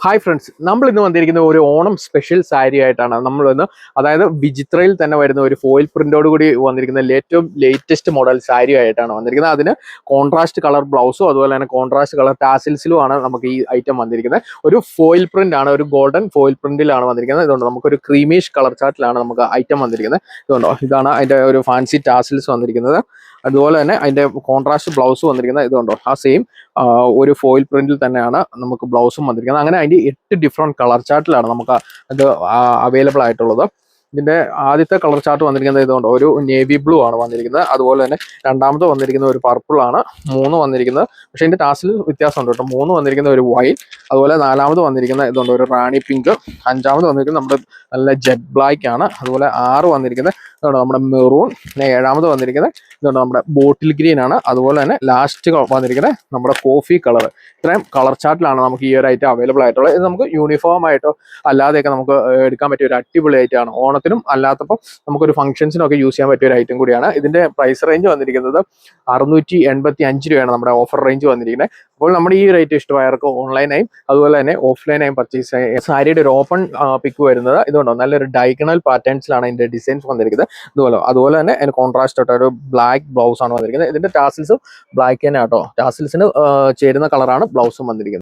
Hi friends, നമ്മൾ ഇന്ന് വന്നിരിക്കുന്ന ഒരു ഓണം സ്പെഷ്യൽ സാരി ആയിട്ടാണ്. നമ്മൾ ഇന്ന് അതായത് വിചിത്രയിൽ തന്നെ വരുന്ന ഒരു ഫോയിൽ പ്രിന്റോട് കൂടി വന്നിരിക്കുന്ന ഏറ്റവും ലേറ്റസ്റ്റ് മോഡൽ സാരി ആയിട്ടാണ് വന്നിരിക്കുന്നത്. അതിന് കോൺട്രാസ്റ്റ് കളർ ബ്ലൗസും അതുപോലെ തന്നെ കോൺട്രാസ്റ്റ് കളർ ടാസിൽസിലും ആണ് നമുക്ക് ഈ ഐറ്റം വന്നിരിക്കുന്നത്. ഒരു ഫോയിൽ പ്രിന്റ് ആണ്, ഒരു ഗോൾഡൻ ഫോയിൽ പ്രിന്റിലാണ് വന്നിരിക്കുന്നത്. ഇതുകൊണ്ട് നമുക്കൊരു ക്രീമിഷ് കളർ ചാർട്ടിലാണ് നമുക്ക് ഐറ്റം വന്നിരിക്കുന്നത്. ഇതുകൊണ്ടോ, ഇതാണ് അതിന്റെ ഒരു ഫാൻസി ടാസിൽസ് വന്നിരിക്കുന്നത്. അതുപോലെ തന്നെ അതിന്റെ കോൺട്രാസ്റ്റ് ബ്ലൗസ് വന്നിരിക്കുന്നത് ഇതുകൊണ്ടോ, ആ സെയിം ഒരു ഫോയിൽ പ്രിന്റിൽ തന്നെയാണ് നമുക്ക് ബ്ലൗസും വന്നിരിക്കുന്നത്. അങ്ങനെ അതിന്റെ 8 ഡിഫറെന്റ് കളർ ചാർട്ടിലാണ് നമുക്ക് ഇത് അവൈലബിൾ ആയിട്ടുള്ളത്. ഇതിന്റെ ആദ്യത്തെ കളർ ചാർട്ട് വന്നിരിക്കുന്നത് ഇതുകൊണ്ട് ഒരു നേവി ബ്ലൂ ആണ് വന്നിരിക്കുന്നത്. അതുപോലെ തന്നെ രണ്ടാമത് വന്നിരിക്കുന്ന ഒരു പർപ്പിൾ ആണ്. മൂന്ന് വന്നിരിക്കുന്നത്, പക്ഷെ ഇതിന്റെ ടാസിൽ വ്യത്യാസമുണ്ട് കേട്ടോ. മൂന്ന് വന്നിരിക്കുന്ന ഒരു വൈറ്റ്, അതുപോലെ നാലാമത് വന്നിരിക്കുന്ന ഇതുകൊണ്ട് ഒരു റാണി പിങ്ക്, അഞ്ചാമത് വന്നിരിക്കുന്നത് നമ്മുടെ നല്ല ജെറ്റ് ബ്ലാക്ക് ആണ്. അതുപോലെ 6 വന്നിരിക്കുന്നത് ഇതുകൊണ്ട് നമ്മുടെ മെറൂൺ, പിന്നെ ഏഴാമത് വന്നിരിക്കുന്നത് ഇതുകൊണ്ട് നമ്മുടെ ബോട്ടിൽ ഗ്രീൻ ആണ്. അതുപോലെ തന്നെ ലാസ്റ്റ് വന്നിരിക്കുന്നത് നമ്മുടെ കോഫി കളർ. ഇത്രയും കളർ ചാർട്ടിലാണ് നമുക്ക് ഈ ഒരു ഐറ്റം അവൈലബിൾ ആയിട്ടുള്ളത്. ഇത് നമുക്ക് യൂണിഫോം ആയിട്ടോ അല്ലാതെയൊക്കെ നമുക്ക് എടുക്കാൻ പറ്റിയ ഒരു അടിപൊളി ഐറ്റമാണ്. ഓണത്തിനും അല്ലാത്തപ്പോൾ നമുക്കൊരു ഫംഗ്ഷൻസിനും ഒക്കെ യൂസ് ചെയ്യാൻ പറ്റിയ ഒരു ഐറ്റം കൂടിയാണ്. ഇതിന്റെ പ്രൈസ് റേഞ്ച് വന്നിരിക്കുന്നത് 685 രൂപയാണ് നമ്മുടെ ഓഫർ റേഞ്ച് വന്നിരിക്കുന്നത്. അപ്പോൾ നമ്മുടെ ഈ റേറ്റ് ഇഷ്ടമായവർക്ക് ഓൺലൈനായും അതുപോലെ തന്നെ ഓഫ്ലൈനായും പർച്ചേസ് ചെയ്യാം. സാരിയുടെ ഒരു ഓപ്പൺ പിക്ക് വരുന്നത് ഇതുകൊണ്ടോ നല്ലൊരു ഡയഗണൽ പാറ്റേൺസിലാണ് ഇതിന്റെ ഡിസൈൻസ് വന്നിരിക്കുന്നത്. അതുപോലെ തന്നെ അതിന് കോൺട്രാസ്റ്റ് ആയിട്ട് ഒരു ബ്ലാക്ക് ബ്ലൗസ് ആണ് വന്നിരിക്കുന്നത്. ഇതിന്റെ ടാസിൽസും ബ്ലാക്ക് തന്നെ ആട്ടോ. ടാസിൽസിന് ചേരുന്ന കളറാണ് ബ്ലൗസും വന്നിരിക്കുന്നത്.